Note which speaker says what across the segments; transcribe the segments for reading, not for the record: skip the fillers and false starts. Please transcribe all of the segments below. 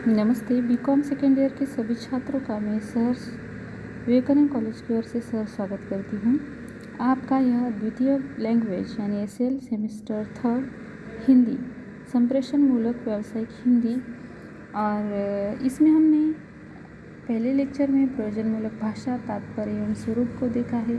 Speaker 1: नमस्ते। BCom second year के सभी छात्रों का मैं सर विवेकानंद कॉलेज की ओर से स्वागत करती हूँ। आपका यह द्वितीय लैंग्वेज यानी एसएल सेमेस्टर 3 हिंदी संप्रेषण मूलक व्यावसायिक हिंदी, और इसमें हमने पहले लेक्चर में प्रयोजनमूलक भाषा, तात्पर्य एवं स्वरूप को देखा है।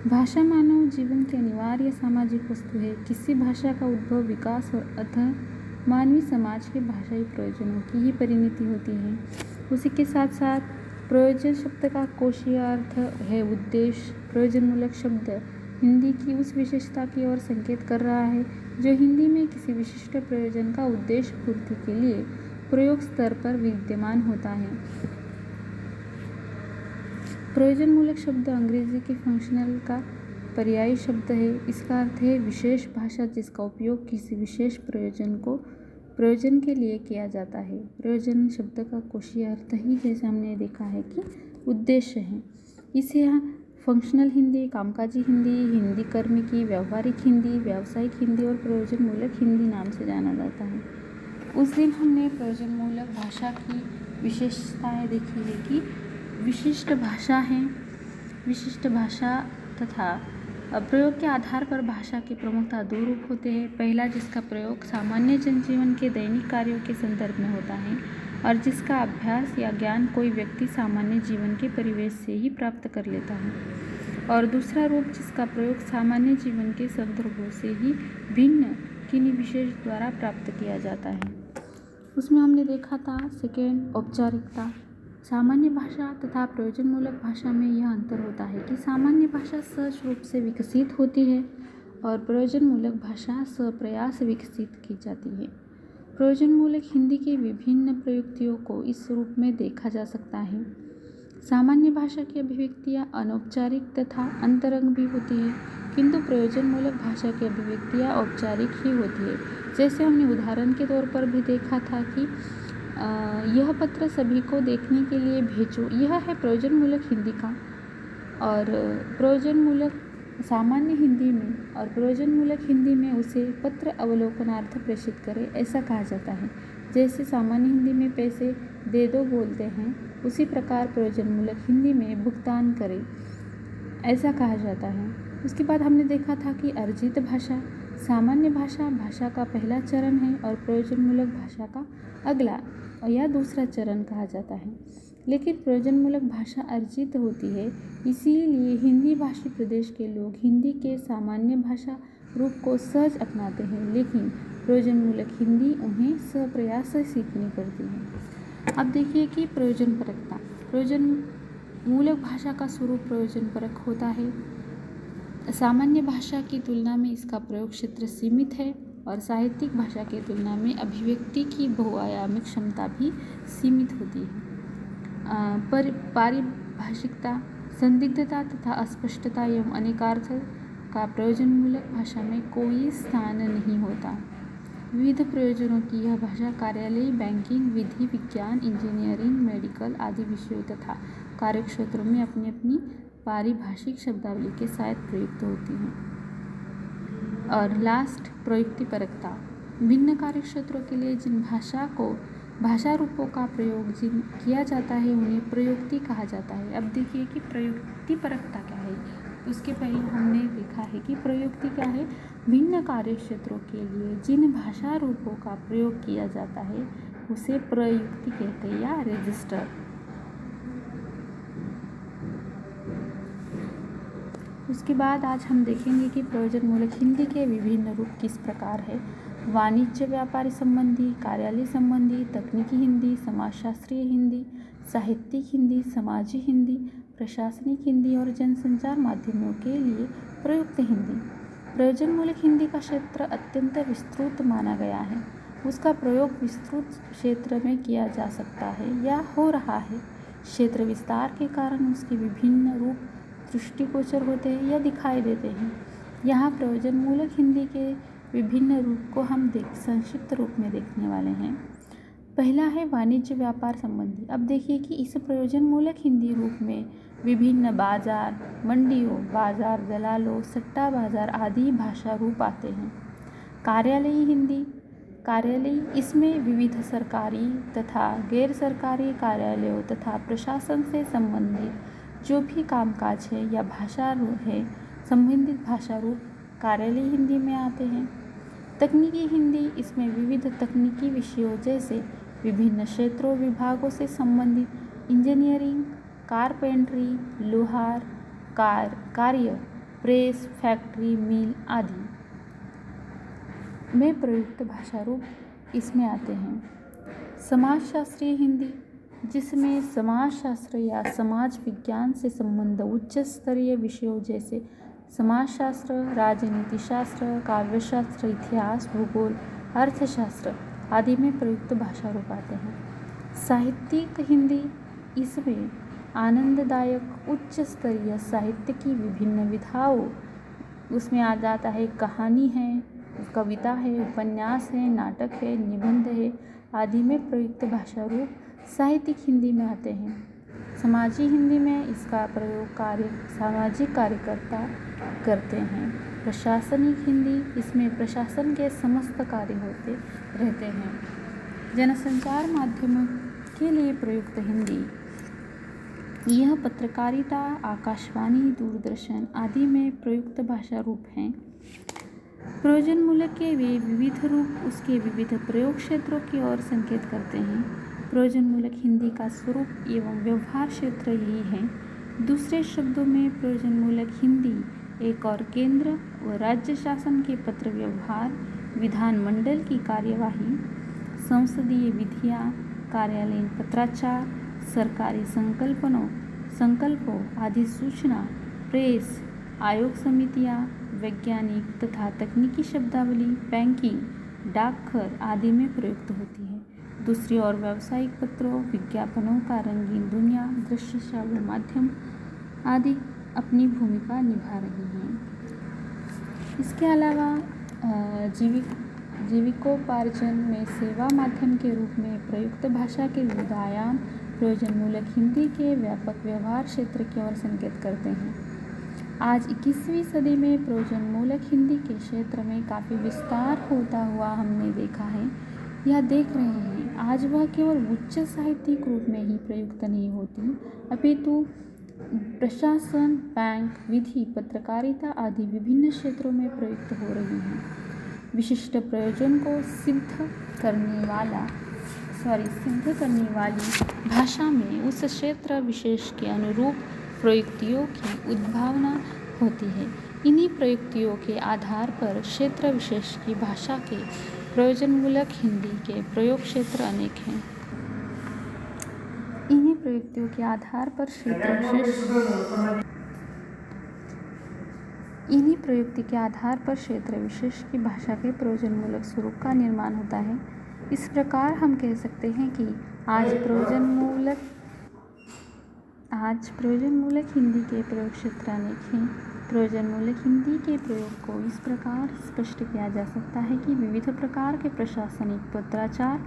Speaker 1: भाषा मानव जीवन की अनिवार्य सामाजिक वस्तु है। किसी भाषा का उद्भव, विकास और अतः मानवीय समाज के भाषाई प्रयोजनों की ही परिणति होती है। उसी के साथ साथ प्रयोजन शब्द का कोशीय अर्थ है उद्देश्य। प्रयोजनमूलक शब्द हिंदी की उस विशेषता की ओर संकेत कर रहा है जो हिंदी में किसी विशिष्ट प्रयोजन का उद्देश्य पूर्ति के लिए प्रयोग स्तर पर विद्यमान होता है। प्रयोजनमूलक शब्द अंग्रेजी के फंक्शनल का पर्यायी शब्द है। इसका अर्थ है विशेष भाषा जिसका उपयोग किसी विशेष प्रयोजन के लिए किया जाता है। प्रयोजन शब्द का कोशीय अर्थ ही जैसे हमने देखा है कि उद्देश्य है। इसे यहाँ फंक्शनल हिंदी, कामकाजी हिंदी, हिंदी कर्म की, व्यवहारिक हिंदी, व्यावसायिक हिंदी और प्रयोजनमूलक हिंदी नाम से जाना जाता है। उस दिन हमने प्रयोजनमूलक भाषा की विशेषताएं देखी है कि विशिष्ट भाषा है। विशिष्ट भाषा तथा प्रयोग के आधार पर भाषा के प्रमुखतः दो रूप होते हैं। पहला, जिसका प्रयोग सामान्य जनजीवन के दैनिक कार्यों के संदर्भ में होता है और जिसका अभ्यास या ज्ञान कोई व्यक्ति सामान्य जीवन के परिवेश से ही प्राप्त कर लेता है। और दूसरा रूप, जिसका प्रयोग सामान्य जीवन के संदर्भों से ही भिन्न किन्हीं विशेष द्वारा प्राप्त किया जाता है। उसमें हमने देखा था सेकेंड, औपचारिकता। सामान्य भाषा तथा प्रयोजनमूलक भाषा में यह अंतर होता है कि सामान्य भाषा सहज रूप से विकसित होती है और प्रयोजनमूलक भाषा स्वप्रयास विकसित की जाती है। प्रयोजनमूलक हिंदी की विभिन्न प्रयुक्तियों को इस रूप में देखा जा सकता है। सामान्य भाषा की अभिव्यक्तियाँ अनौपचारिक तथा अंतरंग भी होती है, किंतु प्रयोजनमूलक भाषा की अभिव्यक्तियाँ औपचारिक ही होती है। जैसे हमने उदाहरण के तौर पर भी देखा था कि यह पत्र सभी को देखने के लिए भेजो, यह है प्रयोजनमूलक हिंदी का। और प्रयोजनमूलक सामान्य हिंदी में और प्रयोजनमूलक हिंदी में उसे पत्र अवलोकनार्थ प्रेषित करें, ऐसा कहा जाता है। जैसे सामान्य हिंदी में पैसे दे दो बोलते हैं, उसी प्रकार प्रयोजनमूलक हिंदी में भुगतान करें, ऐसा कहा जाता है। उसके बाद हमने देखा था कि अर्जित भाषा। सामान्य भाषा भाषा का पहला चरण है और प्रयोजनमूलक भाषा का अगला या दूसरा चरण कहा जाता है। लेकिन प्रयोजनमूलक भाषा अर्जित होती है, इसीलिए हिंदी भाषी प्रदेश के लोग हिंदी के सामान्य भाषा रूप को सहज अपनाते हैं, लेकिन प्रयोजनमूलक हिंदी उन्हें स्वप्रयास से सीखनी पड़ती है। अब देखिए कि प्रयोजनपरकता। प्रयोजनमूलक भाषा का स्वरूप प्रयोजनपरक होता है। सामान्य भाषा की तुलना में इसका प्रयोग क्षेत्र सीमित है और साहित्यिक भाषा की तुलना में अभिव्यक्ति की बहुआयामिक क्षमता भी सीमित होती है। पारिभाषिकता, संदिग्धता तथा अस्पष्टता एवं अनेकार्थ का प्रयोजनमूलक भाषा में कोई स्थान नहीं होता। विविध प्रयोजनों की यह भाषा कार्यालयी, बैंकिंग, विधि, विज्ञान, इंजीनियरिंग, मेडिकल आदि विषयों तथा कार्यक्षेत्रों में अपनी अपनी पारिभाषिक शब्दावली के साथ प्रयुक्त होती हैं। और लास्ट, प्रयुक्तिपरकता। भिन्न कार्यक्षेत्रों के लिए जिन भाषा रूपों का प्रयोग किया जाता है उन्हें प्रयुक्ति कहा जाता है। अब देखिए कि प्रयुक्तिपरकता क्या है। उसके पहले हमने देखा है कि प्रयुक्ति क्या है। भिन्न कार्यक्षेत्रों के लिए जिन भाषा रूपों का प्रयोग किया जाता है उसे प्रयुक्ति कहते हैं या रजिस्टर। उसके बाद आज हम देखेंगे कि प्रयोजनमूलक हिंदी के विभिन्न रूप किस प्रकार है। वाणिज्य व्यापारी संबंधी, कार्यालय संबंधी, तकनीकी हिंदी, समाजशास्त्रीय हिंदी, साहित्यिक हिंदी, समाजी हिंदी, प्रशासनिक हिंदी और जनसंचार माध्यमों के लिए प्रयुक्त हिंदी। प्रयोजनमूलक हिंदी का क्षेत्र अत्यंत विस्तृत माना गया है। उसका प्रयोग विस्तृत क्षेत्र में किया जा सकता है या हो रहा है। क्षेत्र विस्तार के कारण उसके विभिन्न रूप दृष्टिगोचर होते हैं या दिखाई देते हैं। यहाँ प्रयोजनमूलक हिंदी के विभिन्न रूप को हम संक्षिप्त रूप में देखने वाले हैं। पहला है वाणिज्य व्यापार संबंधी। अब देखिए कि इस प्रयोजनमूलक हिंदी रूप में विभिन्न बाजार, मंडियों, बाजार दलालों, सट्टा बाजार आदि भाषा रूप आते हैं। कार्यालयी हिंदी। कार्यालय इसमें विविध सरकारी तथा गैर सरकारी कार्यालयों तथा प्रशासन से संबंधित जो भी कामकाज है या भाषा है संबंधित भाषा रूप कार्यालय हिंदी में आते हैं। तकनीकी हिंदी इसमें विविध तकनीकी विषयों जैसे विभिन्न क्षेत्रों विभागों से संबंधित इंजीनियरिंग, कारपेंटरी, लोहार कार्य, प्रेस, फैक्ट्री, मिल आदि में प्रयुक्त भाषा रूप इसमें आते हैं। समाजशास्त्रीय हिंदी जिसमें समाजशास्त्र या समाज विज्ञान से संबंध उच्च स्तरीय विषयों जैसे समाजशास्त्र, राजनीति शास्त्र, काव्यशास्त्र, इतिहास, भूगोल, अर्थशास्त्र आदि में प्रयुक्त भाषा रूप आते हैं। साहित्यिक हिंदी इसमें आनंददायक उच्च स्तरीय साहित्य की विभिन्न विधाओं उसमें आ जाता है। कहानी है, कविता है, उपन्यास है, नाटक है, निबंध है आदि में प्रयुक्त भाषा रूप साहित्यिक हिंदी में आते हैं। समाजी हिंदी में इसका प्रयोग सामाजिक कार्यकर्ता करते हैं। प्रशासनिक हिंदी इसमें प्रशासन के समस्त कार्य होते रहते हैं। जनसंचार माध्यमों के लिए प्रयुक्त हिंदी यह पत्रकारिता, आकाशवाणी, दूरदर्शन आदि में प्रयुक्त भाषा रूप हैं। प्रयोजनमूलक के वे विविध रूप उसके विविध प्रयोग क्षेत्रों की ओर संकेत करते हैं। प्रयोजनमूलक हिंदी का स्वरूप एवं व्यवहार क्षेत्र यही है। दूसरे शब्दों में प्रयोजनमूलक हिंदी एक और केंद्र व राज्य शासन के पत्र व्यवहार, विधानमंडल की कार्यवाही, संसदीय विधियाँ, कार्यालयीन पत्राचार, सरकारी संकल्पों आदि सूचना, प्रेस, आयोग समितियाँ, वैज्ञानिक तथा तकनीकी शब्दावली, बैंकिंग, डाकघर आदि में प्रयुक्त होती है। दूसरी ओर व्यावसायिक पत्रों, विज्ञापनों का रंगीन दुनिया, दृश्य श्राव्य माध्यम आदि अपनी भूमिका निभा रही हैं। इसके अलावा जीविकोपार्जन में सेवा माध्यम के रूप में प्रयुक्त भाषा के विविध आयाम प्रयोजनमूलक हिंदी के व्यापक व्यवहार क्षेत्र की ओर संकेत करते हैं। आज 21वीं सदी में प्रयोजनमूलक हिंदी के क्षेत्र में काफ़ी विस्तार होता हुआ हमने देखा है या देख रहे हैं। आज वह केवल उच्च साहित्यिक रूप में ही प्रयुक्त नहीं होती अपितु प्रशासन, बैंक, विधि, पत्रकारिता आदि विभिन्न क्षेत्रों में प्रयुक्त हो रही हैं। विशिष्ट प्रयोजन को सिद्ध करने वाली भाषा में उस क्षेत्र विशेष के अनुरूप प्रयुक्तियों की उद्भावना होती है। इन्हीं प्रयुक्तियों के आधार पर क्षेत्र विशेष की भाषा के प्रयोजनमूलक हिंदी के प्रयोग क्षेत्र अनेक हैं। इन्हीं प्रयुक्तियों के आधार पर क्षेत्र विशेष की भाषा के प्रयोजनमूलक स्वरूप का निर्माण होता है। इस प्रकार हम कह सकते हैं कि आज प्रयोजनमूलक हिंदी के प्रयोग क्षेत्र अनेक हैं। प्रयोजनमूलक हिंदी के प्रयोग को इस प्रकार स्पष्ट किया जा सकता है कि विविध प्रकार के प्रशासनिक पत्राचार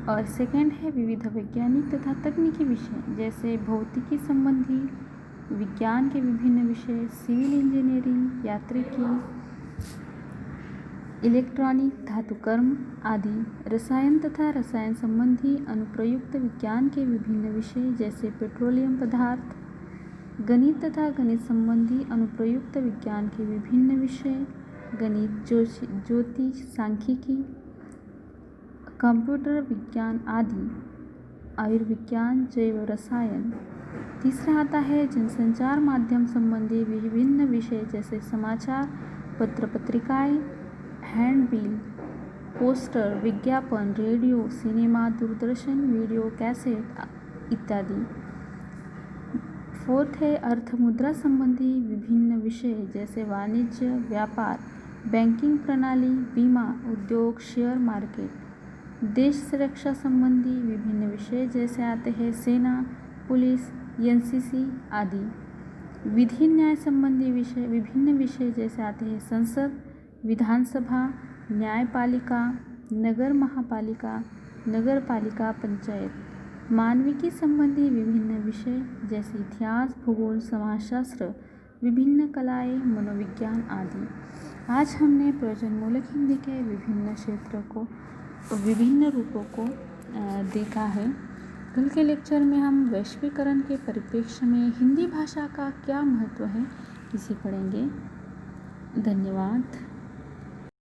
Speaker 1: और सेकंड है विविध वैज्ञानिक तथा तकनीकी विषय जैसे भौतिकी संबंधी विज्ञान के विभिन्न विषय, सिविल इंजीनियरिंग, यांत्रिकी, इलेक्ट्रॉनिक, धातुकर्म आदि, रसायन तथा रसायन संबंधी अनुप्रयुक्त विज्ञान के विभिन्न विषय जैसे पेट्रोलियम पदार्थ, गणित तथा गणित संबंधी अनुप्रयुक्त विज्ञान के विभिन्न विषय, गणित, ज्योतिष, सांख्यिकी, कंप्यूटर विज्ञान आदि, आयुर्विज्ञान, जैव रसायन। तीसरा आता है जनसंचार माध्यम संबंधी विभिन्न विषय जैसे समाचार पत्र, पत्रिकाएं, हैंडबिल, पोस्टर, विज्ञापन, radio, cinema, Doordarshan, video cassette इत्यादि। फोर्थ है अर्थ मुद्रा संबंधी विभिन्न विषय जैसे वाणिज्य, व्यापार, बैंकिंग प्रणाली, बीमा, उद्योग, शेयर मार्केट, देश सुरक्षा संबंधी विभिन्न विषय जैसे आते हैं सेना, पुलिस, एनसीसी आदि। विधि न्याय संबंधी विषय विभिन्न विषय जैसे आते हैं संसद, विधानसभा, न्यायपालिका, नगर महापालिका, नगर पालिका, पंचायत। मानविकी संबंधी विभिन्न विषय जैसे इतिहास, भूगोल, समाजशास्त्र, विभिन्न कलाएं, मनोविज्ञान आदि। आज हमने प्रयोजनमूलक हिंदी के विभिन्न क्षेत्रों को विभिन्न रूपों को देखा है। कल के लेक्चर में हम वैश्वीकरण के परिप्रेक्ष्य में हिंदी भाषा का क्या महत्व है इसे पढ़ेंगे। धन्यवाद।